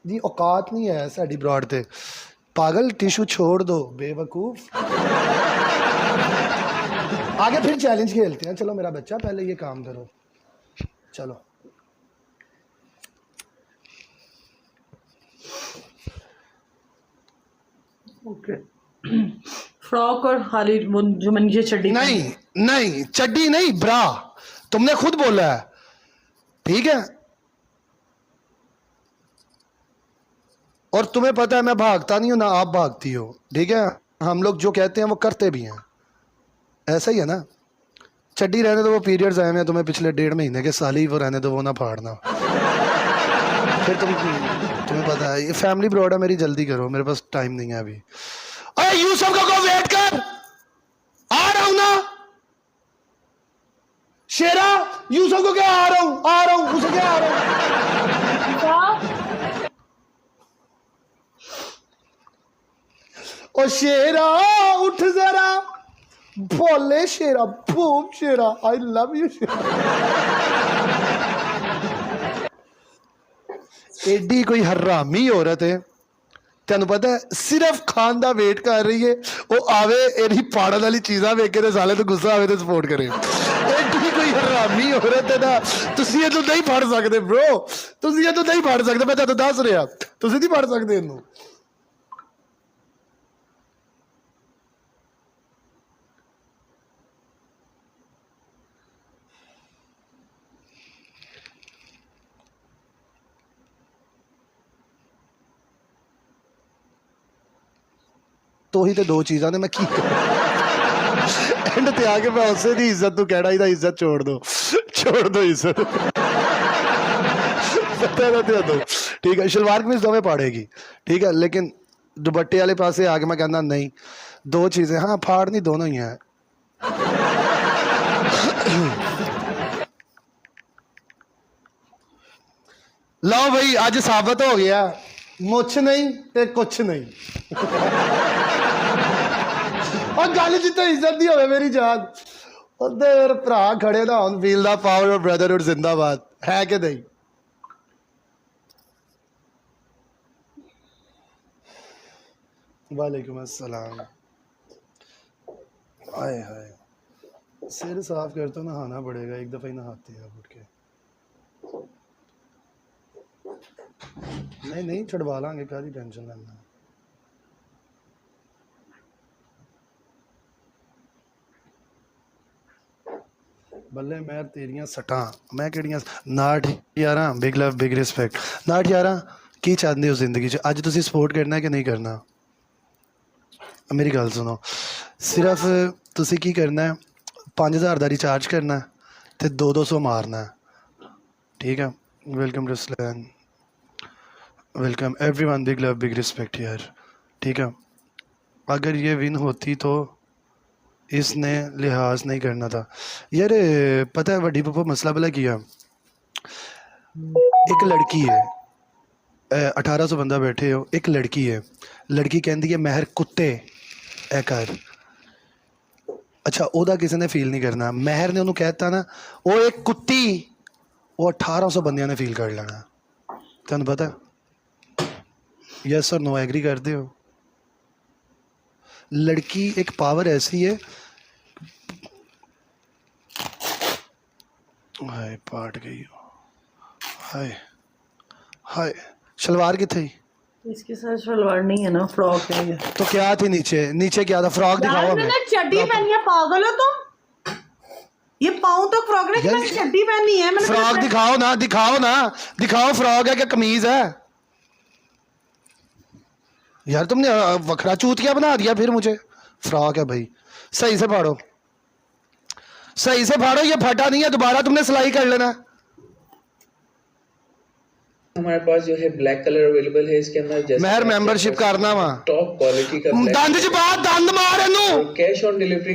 दी औकात नहीं है साडी ब्रॉड ते। पागल टिशू छोड़ दो बेवकूफ। आगे फिर चैलेंज खेलते हैं। चलो मेरा बच्चा पहले ये काम करो। चलो ओके फ्रॉक और खाली वो जो नीचे चड्डी नहीं नहीं चड्डी नहीं ब्रा, तुमने खुद बोला है ठीक है। और तुम्हें पता है मैं भागता नहीं हूं ना आप भागती हो ठीक है। हम लोग जो कहते हैं वो करते भी हैं, ऐसा ही है ना। चड्डी रहने दो, वो पीरियड्स आए हैं तुम्हें पिछले 1.5 महीने के, साल ही वो रहने दो, वो ना फाड़ना। फिर तुम्हें पता है ये फैमिली ब्रॉड है मेरी, जल्दी करो मेरे पास टाइम नहीं है अभी। अरे यूसुफ को वेट कर, आ रहा हूं ना शेरा। यूसुफ को क्या आ रहा हूं उसे क्या आ रहा हूं। ओ शेरा उठ जरा, बोले Shera boom Shera, I love you Shera. एडी कोई हरामी औरत है, तेन पता है सिर्फ खान दा वेट कर रही है, वो आवे एडी पाड़न वाली चीज़ा वेख के साले तो गुस्सा आवे तो सपोर्ट करे। एडी कोई हरामी औरत है ना, तुसी ये तो नहीं फड़ सकते ब्रो, तुसी ये तो नहीं फड़ सकते, मैं तेन दस रहा तुसी नहीं फड़ सकते इनू। तो ही तो दो चीज़ा ने मैं की एंड ते आके मैं उसे दी इज्जत तू कहना ही था इज्जत छोड़ दो इज्जत। दो ठीक है, शलवार कमीज दोवें पाड़ेगी ठीक है, लेकिन दुपट्टे वाले पासे आके मैं कहना नहीं, दो चीज़ें हाँ फाड़ नहीं, दोनों ही हैं। लो भाई आज साबित हो गया, मुछ नहीं ते कुछ नहीं। और गल जिते इज्जत दी होवे मेरी जान, उधर भरा खड़े ना on feel the power of brotherhood जिंदाबाद है कि नहीं। वालेकुम अस्सलाम। आए हाय, सिर साफ कर तो नहाना पड़ेगा, एक दफा ही नहाते हैं आप उठ के। नहीं छुड़वा लांगे, काहदी टेंशन लेना। बल्ले मैं तेरियां सटा, मैं केड़ियां नाठ यारा, बिग लव बिग रिस्पेक्ट। नाठ यारा की चाहते हो जिंदगी च, अज तुसी सपोर्ट करना है कि नहीं करना। मेरी गल सुनो, सिर्फ तुसी की करना है, 5000 का रिचार्ज करना है तो 200 मारना है ठीक है। Welcome Ruslan, welcome everyone, big love big respect यार ठीक है। अगर ये विन होती तो इसने लिहाज नहीं करना था यार। पता है वड्डी पप्पा मसला भला किया, एक लड़की है 1800 बंदा बैठे हो, एक लड़की है, लड़की कहती है महर कुत्ते ए कर। अच्छा ओदा किसी ने फील नहीं करना, महर ने उन्होंने कहता ना वो एक कुत्ती, वो 1800 बंदियां ने फील कर लेना। तेन पता यस और नो एग्री करते हो। लड़की एक पावर ऐसी है, हाय पाट गई, हाय हाय। शलवार किथे? इसके साथ शलवार नहीं है ना, फ्रॉक है ये। तो क्या थी नीचे? नीचे क्या था? फ्रॉक दिखाओ हमें। चड्डी पहनी है, पागल हो तुम? ये पाँव तक फ्रॉक ने, मैंने चड्डी पहनी है। मैंने फ्रॉक दिखाओ ना, दिखाओ फ्रॉक है क्या कमीज है? यार तुमने वखरा चूतिया बना दिया फिर मुझे। फ्रॉक है भाई, सही से फाड़ो, सही से फाड़ो, ये फटा नहीं है, दोबारा तुमने सिलाई कर लेना। हमारे पास जो है ब्लैक कलर अवेलेबल है, इसके अंदर महर मेंबरशिप करना वहां, टॉप क्वालिटी का दंद च बात दंद मार इनू, कैश ऑन डिलीवरी